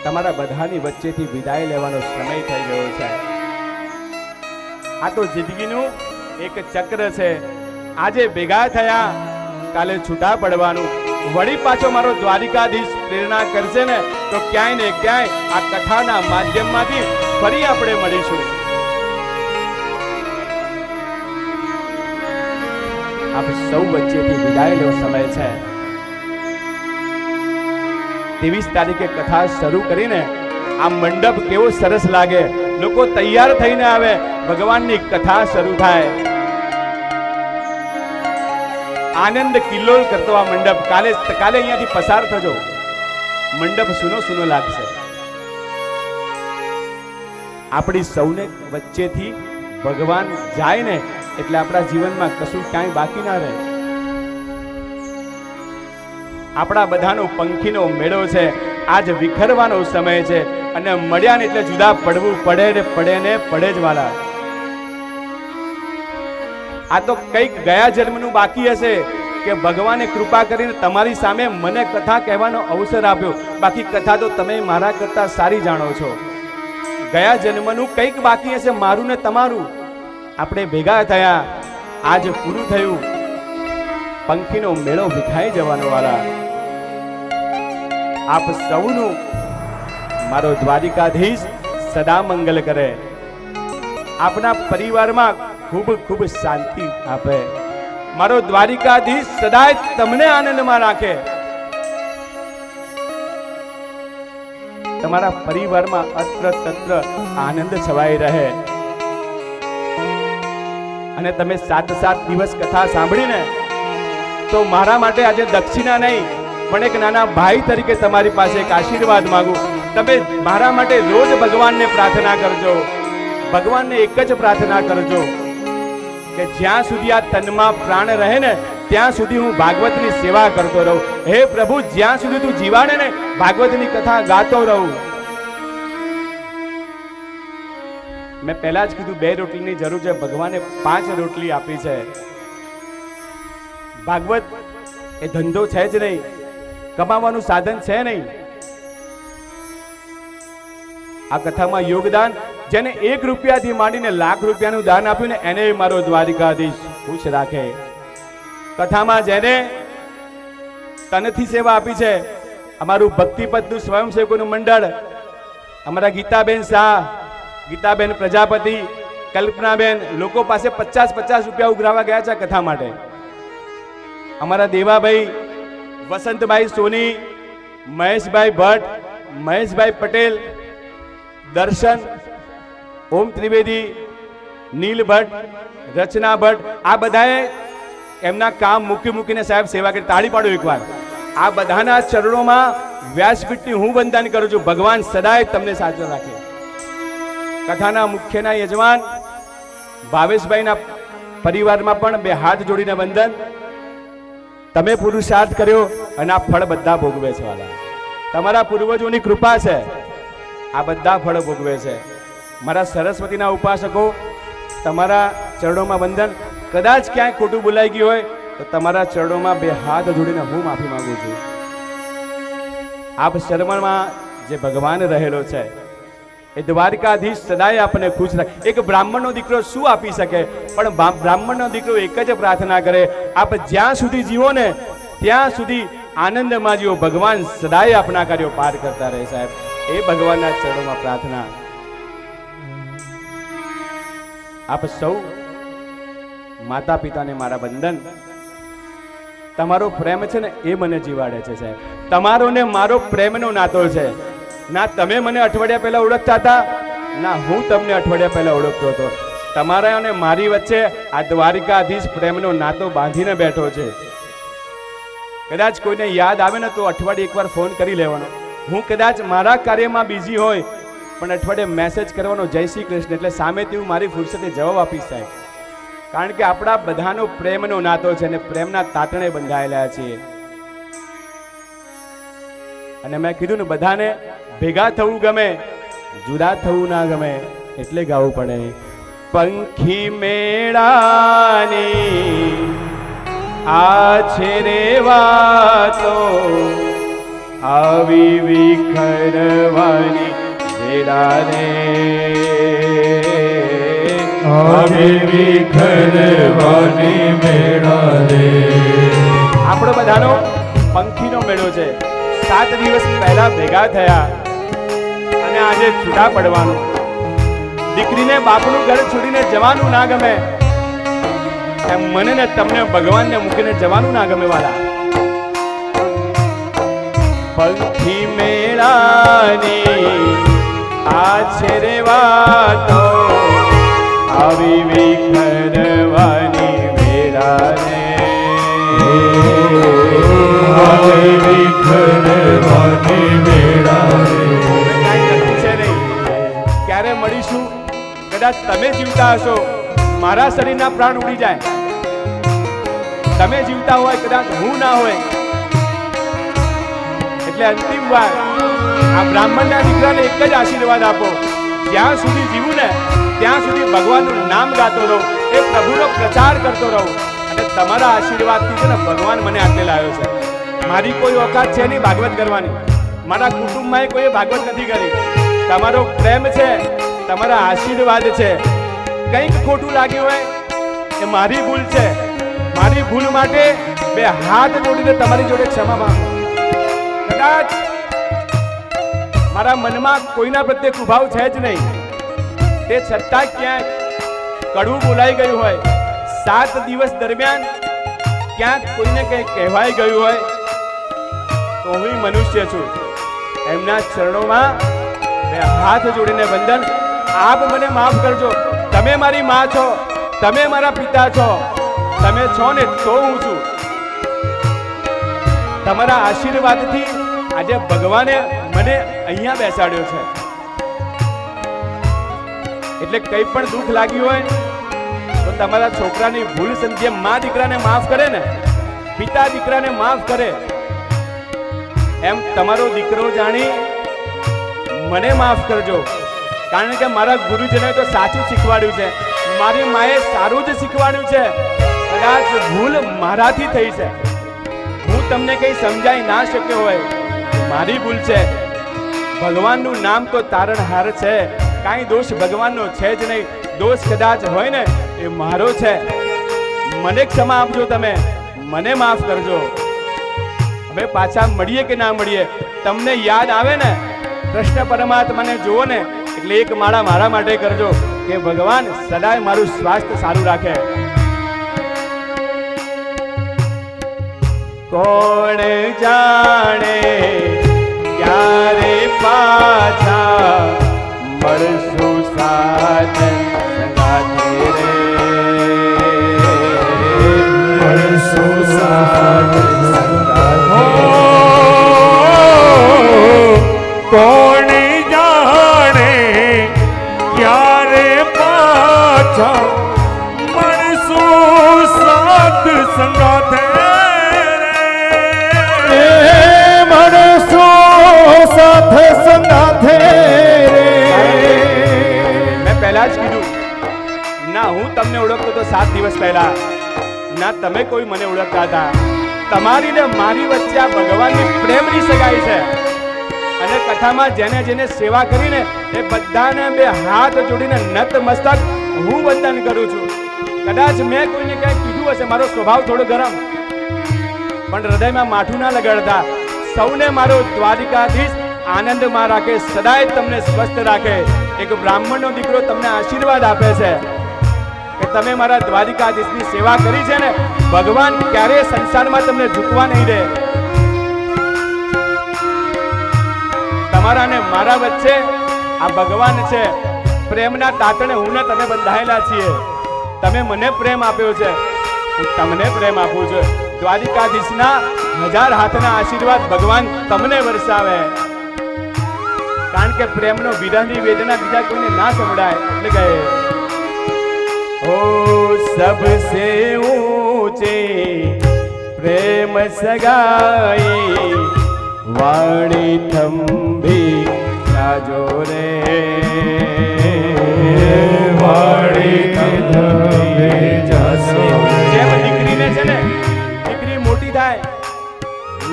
તમારા બધાની વચ્ચેથી વિદાય લેવાનો સમય થઈ ગયો છે। આ તો જિંદગીનું એક ચક્ર છે। આજે ભેગા થયા, કાલે છૂટા પડવાનું। વળી પાછો મારો દ્વારિકાધીશ પ્રેરણા કરશે ને તો ક્યાંય ને ક્યાંય આ કથાના માધ્યમમાંથી ફરી આપણે મળીશું। આપ સૌ વચ્ચેથી વિદાય લેવો સમય છે। 23 તારીખે કથા શરૂ કરીને આ મંડપ કેવો સરસ લાગે, લોકો તૈયાર થઈને આવે, ભગવાનની કથા શરૂ થાય, આનંદ કિલ્લોલ કરતો આ મંડપ। કાલે અહીંયાથી પસાર થજો, મંડપ સુનો સુનો લાગશે। આપણી સૌને વચ્ચેથી ભગવાન જાય ને એટલે આપણા જીવનમાં કશું ક્યાંય બાકી ના રહે। આપણા બધાનો પંખીનો મેળો છે, આજ વિખરવાનો સમય છે અને મળ્યા ને એટલે જુદા પડવું પડે ને પડે જ વાલા। આ તો કંઈક ગયા જન્મનું બાકી હશે કે ભગવાને કૃપા કરીને તમારી સામે મને કથા કહેવાનો અવસર આપ્યો, બાકી કથા તો તમે મારા કરતા સારી જાણો છો। ગયા જન્મનું કંઈક બાકી હશે, મારું ને તમારું। આપણે ભેગા થયા, આજ પૂરું થયું, પંખીનો મેળો વિખાઈ જવાનો વાલા। આપ સૌનું મારો દ્વારિકાધીશ સદા મંગલ કરે, આપના પરિવારમાં ખૂબ ખૂબ શાંતિ આપે, મારો દ્વારિકાધીશ સદાય તમને આનંદમાં રાખે, તમારા પરિવારમાં અત્ર તત્ર આનંદ છવાઈ રહે। અને તમે 7 દિવસ કથા સાંભળીને તો મારા માટે આજે દક્ષિણા નહીં પણ એક નાના ભાઈ તરીકે તમારી પાસે એક આશીર્વાદ માંગુ। તમે મારા માટે રોજ ભગવાનને પ્રાર્થના કરજો, ભગવાનને એક જ પ્રાર્થના કરજો કે જ્યાં સુધી આ તનમાં પ્રાણ રહે ને ત્યાં સુધી હું ભાગવતની સેવા કરતો રહું। હે પ્રભુ, જ્યાં સુધી તું જીવાડે ને ભાગવતની કથા ગાતો રહું। મેં પહેલા જ કીધું 2 રોટલીની જરૂર છે, ભગવાને 5 રોટલી આપી છે। ભાગવત એ ધંધો છે જ નહીં, કમાવાનું સાધન છે નહીં। આ કથામાં યોગદાન જેને 1 રૂપિયાથી માંડીને લાખ રૂપિયાનું દાન આપ્યું ને એને મારો દ્વારિકાધીશ ખુશ રાખે। કથામાં જેને તનથી સેવા આપી છે, અમારું ભક્તિપદનું સ્વયંસેવકોનું મંડળ, અમારા ગીતાબેન શાહ, ગીતાબેન પ્રજાપતિ, કલ્પનાબેન, લોકો પાસે 50 રૂપિયા ઉઘરાવા ગયા છે કથા માટે। અમારા દેવાભાઈ, વસંતભાઈ સોની, મહેશભાઈ ભટ્ટ, મહેશભાઈ પટેલ, દર્શન, ઓમ ત્રિવેદી, નીલ ભટ્ટ, રચના ભટ્ટ, આ બધાએ એમના કામ મૂકીને સાહેબ સેવા કરી। તાળી પાડો એકવાર। આ બધાના ચરણોમાં વ્યાસપીઠની હું વંદન કરું છું। ભગવાન સદાય તમને સાચો રાખે। કથાના મુખ્યના યજમાન ભાવેશભાઈના પરિવારમાં પણ 2 હાથ જોડીને વંદન। તમે પુરુષાર્થ કર્યો અને આ ફળ બધા ભોગવે છે વાલા। તમારા પૂર્વજોની કૃપા છે, આ બધા ફળ ભોગવે છે। મારા સરસ્વતીના ઉપાસકો, તમારા ચરણોમાં વંદન। કદાચ ક્યાંય ખોટું બોલાઈ ગયું હોય તો તમારા ચરણોમાં 2 હાથ જોડીને હું માફી માંગુ છું। આપ શરમમાં જે ભગવાન રહેલો છે એ દ્વારિકાધીશ સદાય આપણને ખુશ રાખે। એક બ્રાહ્મણનો દીકરો શું આપી શકે, પણ બ્રાહ્મણનો દીકરો એક જ પ્રાર્થના કરે, આપ જ્યાં સુધી જીવો ને ત્યાં સુધી આનંદમાં જીવો। ભગવાન સદાય આપના કાર્યો પાર કરતા રહે સાહેબ, એ ભગવાનના ચરણોમાં પ્રાર્થના। આપ સૌ માતા પિતાને મારા વંદન। તમારો પ્રેમ છે ને એ મને જીવાડે છે સાહેબ। તમારો ને મારો પ્રેમનો નાતો છે। ના તમે મને અઠવાડિયા પહેલા ઓળખતા હતા, ના હું તમને અઠવાડિયા પહેલા ઓળખતો હતો। તમારા અને મારી વચ્ચે આ દ્વારિકાધીશ પ્રેમનો નાતો બાંધીને બેઠો છે। કદાચ કોઈને યાદ આવે ને તો અઠવાડિયે એકવાર ફોન કરી લેવાનો। હું કદાચ મારા કાર્યમાં બિઝી હોય પણ અઠવાડિયે મેસેજ કરવાનો, જય શ્રી કૃષ્ણ, એટલે સામેથી હું મારી ફુરસતે જવાબ આપીશ સાહેબ। કારણ કે આપણા બધાનો પ્રેમનો નાતો છે અને પ્રેમના તાતણે બંધાયેલા છીએ। અને મેં કીધું ને, બધાને ભેગા થવું ગમે, જુદા થવું ના ગમે, એટલે ગાવું પડે। પંખી મેળાની આ છે રે વાતો, આવી વિખરવાની વેળા રે, આવી વિખરવાની વેળા રે. આપણો બધાનો પંખીનો મેળો છે. 7 દિવસ પહેલા ભેગા થયા અને આજે છૂટા પડવાનું. દીકરીને બાપનું ઘર છોડીને જવાનું ના ગમે, એમ મને ને તમને ભગવાનને મૂકીને જવાનું ના ગમે વાલા. પંખી મેળાની આ છે રે વાતો, આવી વિખરવાની વેળા રે, આવી વિખરવાની વેળા રે. કાંઈ નક્કી છે નહીં ક્યારે મળીશું. કદાચ તમે જીવતા હશો, મારા શરીરના પ્રાણ ઉડી જાય. તમે જીવતા હોય, કદાચ હું ના હોય. એટલે અંતિમ વાર આ બ્રાહ્મણના દીકરાને એક જ આશીર્વાદ આપો, જ્યાં સુધી જીવું ને ત્યાં સુધી ભગવાનનું નામ ગાતો રહું, એ પ્રભુનો પ્રચાર કરતો રહું. અને તમારા આશીર્વાદથી છે ને ભગવાન મને આટલે લાવ્યો છે. મારી કોઈ ઓકાત છે નહીં ભાગવત કરવાની, મારા કુટુંબમાં કોઈએ ભાગવત નથી કરી. તમારો પ્રેમ છે, તમારા આશીર્વાદ છે. કંઈક ખોટું લાગ્યું હોય એ મારી ભૂલ છે. મારી ભૂલ માટે 2 હાથ જોડીને તમારી જોડે ક્ષમા માંગુ. કદાચ મારા મનમાં કોઈના પ્રત્યે કુભાવ છે જ નહીં, તે છતાં ક્યાંક કડવું બોલાઈ ગયું હોય, 7 દિવસ દરમિયાન ક્યાંક કોઈને કંઈ કહેવાઈ ગયું હોય, તો હું મનુષ્ય છું. એમના ચરણોમાં 2 હાથ જોડીને વંદન. આપ મને માફ કરજો. તમે મારી માં છો, તમે મારા પિતા છો, તમે છો ને તો હું છું. તમારા આશીર્વાદથી આજે ભગવાને મને અહીંયા બેસાડ્યો છે. એટલે કંઈ પણ દુઃખ લાગ્યું હોય તો તમારા છોકરાની ભૂલ સમજે. મા દીકરાને માફ કરે ને, પિતા દીકરાને માફ કરે, એમ તમારો દીકરો જાણી મને માફ કરજો. કારણ કે મારા ગુરુજનોએ તો સાચું શીખવાડ્યું છે, મારી માએ સારું જ શીખવાડ્યું છે. કદાચ ભૂલ મારાથી થઈ છે, હું તમને કંઈ સમજાઈ ના શક્યો હોય, મારી ભૂલ છે. ભગવાનનું નામ તો તારણહાર છે, કાંઈ દોષ ભગવાનનો છે જ નહીં. દોષ કદાચ હોય ને એ મારો છે. મને ક્ષમા આપજો, તમે મને માફ કરજો. હવે પાછા મળીએ કે ના મળીએ, તમને યાદ આવે ને કૃષ્ણ પરમાત્માને જુઓ ને એટલે એક માળા મારા માટે કરજો કે ભગવાન સદાય મારું સ્વાસ્થ્ય સારું રાખે. કોણ જાણે ક્યારે પાછા મળશું સાથ સંગાથે રે, મળશું સાથ સંગાથે. કોણ જાણે ક્યારે પાછા મળશું સાથ સંગાથે, સાથ સંગાથે રે. મેં પહેલા જ કીધું ના, હું તમને ઓળખતો તો 7 દિવસ પહેલા, ના તમે કોઈ મને ઓળખતા હતા. તમારી ને મારી વચ્ચે આ ભગવાનની પ્રેમની સગાઈ છે. અને કથામાં જેને જેને સેવા કરીને એ બધાને 2 હાથ જોડીને નત મસ્તક હું વંદન કરું છું. કદાચ મેં કોઈને કંઈ કીધું હશે, મારો સ્વભાવ થોડો ગરમ, પણ હૃદયમાં માઠું ના લગાડતા. સૌને મારો દ્વારિકાધીશ આનંદમાં રાખે, સદાય તમને સ્વસ્થ રાખે. એક બ્રાહ્મણનો દીકરો તમને આશીર્વાદ આપે છે કે તમે મારા દ્વારિકાધીશની સેવા કરી છે ને, ભગવાન ક્યારેય સંસારમાં તમને ઝૂકવા નહીં દે. તમારા ને મારા વચ્ચે આ ભગવાન છે. પ્રેમના તાતણે હું ને તમે બંધાયેલા છીએ. તમે મને પ્રેમ આપ્યો છે, હું તમને પ્રેમ આપું છું. દ્વારિકાધીશના 1000 હાથના આશીર્વાદ ભગવાન તમને વરસાવે. કારણ કે પ્રેમનો વિરહની વેદના બીજા કોઈને ના સંભળાય. એટલે કહે ઓ સબસે ઊંચે પ્રેમ સગાઈ, વાણી થંભી જાજો રે, વાણી થંભી જાજો. જેમ દીકરીને છે ને, દીકરી મોટી થાય,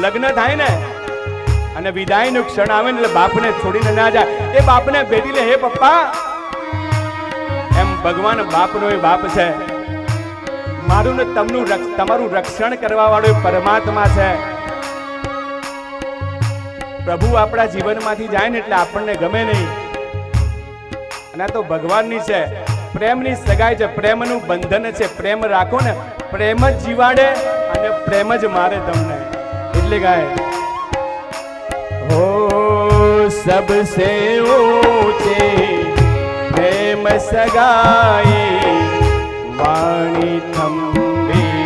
લગ્ન થાય ને, અને અને વિદાયનું ક્ષણ આવે ને એટલે બાપને છોડીને ના જાય. એ બાપને ભેટી લે, હે પપ્પા. એમ ભગવાન બાપનો એ બાપ છે. મારું ને તમારું રક્ષણ કરવા વાળો એ પરમાત્મા છે. પ્રભુ આપણા જીવનમાંથી જાય ને એટલે આપણને ગમે નહીં. અને આ તો ભગવાનની છે, પ્રેમની સગાઈ છે, પ્રેમનું બંધન છે. પ્રેમ રાખો ને, પ્રેમ જ જીવાડે અને પ્રેમ જ મારે તમને. એટલે ગાય હો સબસે ઊંચે પ્રેમ સગાઈ વાણી થંભી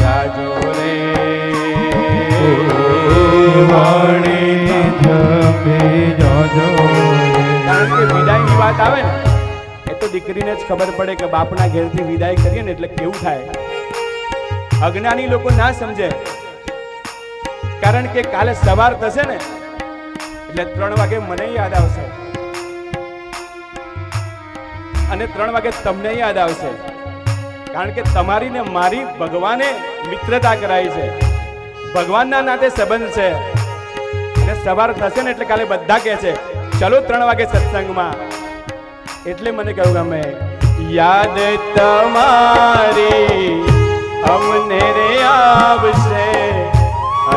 જાજો રે. વાણી થંભી જાજો રે. કારણ કે વિદાયની વાત આવે ને એ તો દીકરીને જ ખબર પડે કે બાપના ઘેરથી વિદાય કરીએ ને એટલે કેવું થાય. અજ્ઞાની લોકો ના સમજે, કારણ કે કાલે સવાર થશે ને એટલે 3 વાગે મને યાદ આવશે અને 3 વાગે તમને યાદ આવશે. કારણ કે તમારી ને મારી ભગવાને મિત્રતા કરાઈ છે, ભગવાનના નાતે સંબંધ છે. અને સવાર થશે ને એટલે કાલે બધા કહે છે ચલો 3 વાગે સત્સંગમાં. એટલે મને કહ્યું ગમે યાદ તમારી અમને રે આવશે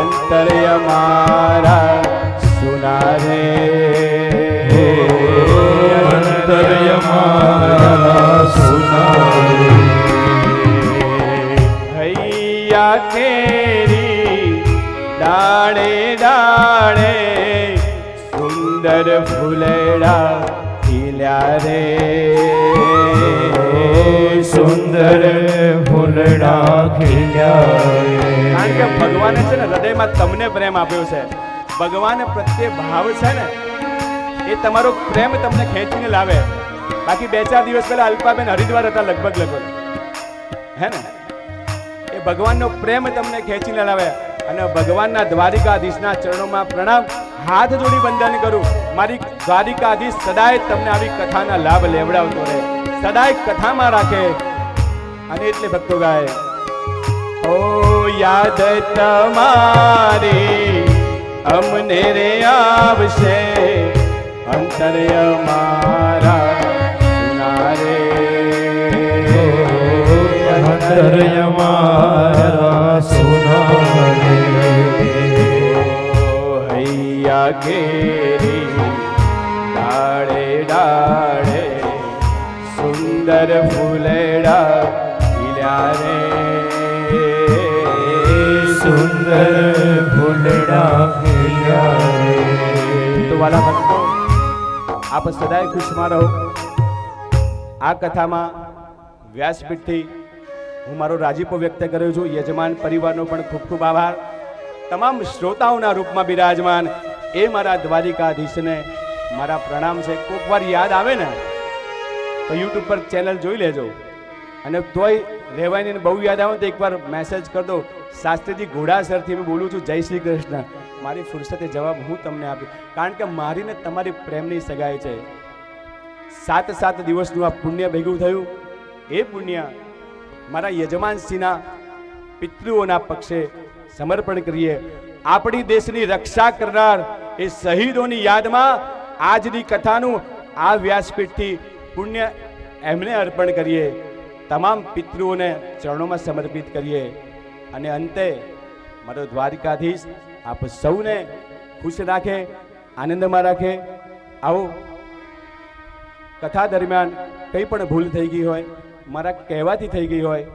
અંતર અમારા સુનારે. અંતર અમારા સુનારે. હૈયા કેરી ડાળે ડાળે સુંદર ફૂલેડા ખીલ્યા રે. સુંદર ફૂલડા ખીલ્યા રે. કારણ કે ભગવાને છે ને હૃદયમાં તમને પ્રેમ આપ્યો છે. ભગવાન પ્રત્યે ભાવ છે ને એ તમારો પ્રેમ તમને ખેંચીને લાવે. બાકી 2-4 દિવસ પહેલા અલ્પાબેન હરિદ્વાર હતા લગભગ હે ને, એ ભગવાનનો પ્રેમ તમને ખેંચીને લાવે. અને ભગવાનના દ્વારિકાધીશના ચરણોમાં પ્રણામ, હાથ જોડી વંદન કરું. મારી દ્વારિકાધીશ સદાય તમને આવી કથાના લાભ લેવડાવતો રહે, સદાય કથામાં રાખે. અને એટલે ભક્તો ગાય ઓ યાદ તમારી અમને રે આવશે અંતર અમારા સુનારે. અંતર અમારા સુનારે. હૈયા કેરી ડાળે ડાળે સુંદર ફૂલેડા ખીલ્યા રે. સુંદર ફૂલડા ખીલ્યા રે. તો વાલા ભક્તો, આપ સદાય ખુશમાં રહો. આ કથામાં વ્યાસપીઠથી હું મારો રાજીપો વ્યક્ત કર્યો છું. યજમાન પરિવારનો પણ ખૂબ ખૂબ આભાર. તમામ શ્રોતાઓના રૂપમાં બિરાજમાન એ મારા દ્વારિકાધીશને મારા પ્રણામ છે. કોઈક વાર યાદ આવે ને તો યુટ્યુબ પર ચેનલ જોઈ લેજો. અને તોય રહેવાય ને બહુ યાદ આવે તો એકવાર મેસેજ કરી દો. શાસ્ત્રીજી ઘોડાસરથી હું બોલું છું. જય શ્રી કૃષ્ણ. મારી ફુરસતે જવાબ હું તમને આપ્યો, કારણ કે મારી ને તમારી પ્રેમની સગાઈ છે. 7 દિવસનું આ પુણ્ય ભેગું થયું. એ પુણ્ય મારા યજમાનશ્રીના પિતૃઓના પક્ષે સમર્પણ કરીએ. આપણી દેશની રક્ષા કરનાર એ શહીદોની યાદમાં આજની કથાનું આ વ્યાસપીઠથી પુણ્ય એમને અર્પણ કરીએ. તમામ પિતૃઓને ચરણોમાં સમર્પિત કરીએ. અને અંતે મારો દ્વારિકાધીશ આપ સૌને ખુશ રાખે, આનંદમાં રાખે. આવો કથા દરમિયાન કંઈ પણ ભૂલ થઈ ગઈ હોય, મારા કહેવાથી થઈ ગઈ હોય,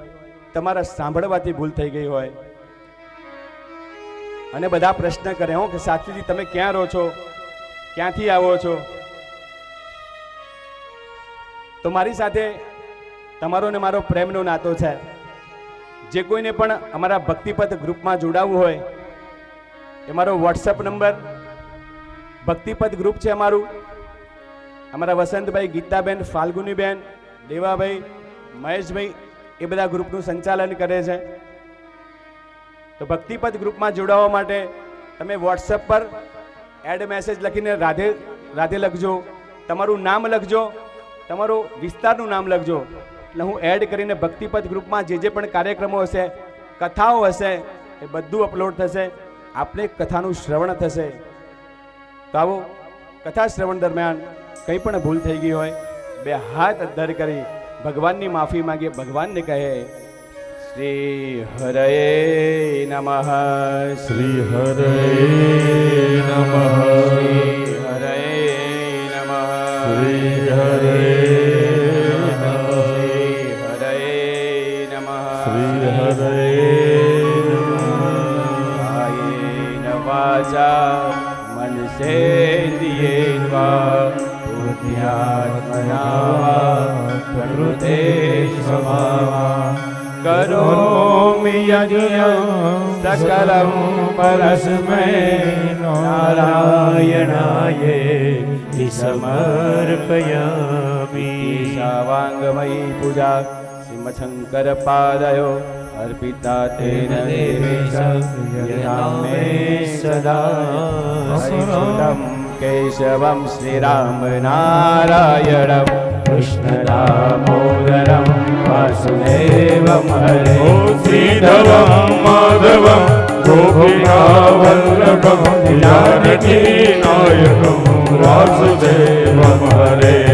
તમારા સાંભળવાથી ભૂલ થઈ ગઈ હોય, અને બધા પ્રશ્ન કરે હો કે સાચીજી તમે ક્યાં રહો છો, ક્યાંથી આવો છો, તો મારી સાથે તમારો ને મારો પ્રેમનો નાતો છે. જે કોઈને પણ અમારા ભક્તિપથ ગ્રુપમાં જોડાવવું હોય એ મારો વોટ્સઅપ નંબર, ભક્તિપથ ગ્રુપ છે અમારું. અમારા વસંતભાઈ, ગીતાબેન, ફાલ્ગુનીબેન, દેવાભાઈ, મહેશભાઈ એ બધા ગ્રુપનું સંચાલન કરે છે. તો ભક્તિપથ ગ્રુપમાં જોડાવા માટે તમે વોટ્સઅપ પર એડ મેસેજ લખીને રાધે રાધે લખજો, તમારું નામ લખજો, તમારું વિસ્તારનું નામ લખજો. એટલે હું એડ કરીને ભક્તિપથ ગ્રુપમાં જે પણ કાર્યક્રમો હશે, કથાઓ હશે, એ બધું અપલોડ થશે. આપણે કથાનું શ્રવણ થશે તો આવો કથા શ્રવણ દરમિયાન કંઈ પણ ભૂલ થઈ ગઈ હોય બે હાથ અદ્ધર કરી ભગવાનની માફી માંગીએ, ભગવાનને કહે શ્રી હરયે નમઃ, શ્રી હરે નમઃ, શ્રી હરયે નમઃ, શ્રી હરે શ્રી હરયે નમઃ, શ્રી હરે કાયેન વાચા મનસેન્દ્રિયેર્વા બુદ્ધ્યાત્મના વા પ્રકૃતે સ્વભાવા કરોમિ યજ્ઞં સકલં પરસ્મૈ નારાયણાય સમર્પયામિ. શાવાંગમયી પૂજા શ્રીમશંકર પાદયો અર્પિતા તેન દેવેશ યદામે સદા હરિસુતં કેશવં શ્રીરામ નારાયણં કૃષ્ણ દામોદરં વાસુદેવં હરે. શ્રીધરં માધવં ગોપીનાવલ્લભં જાનકી નાયકં વાસુદેવં હરે.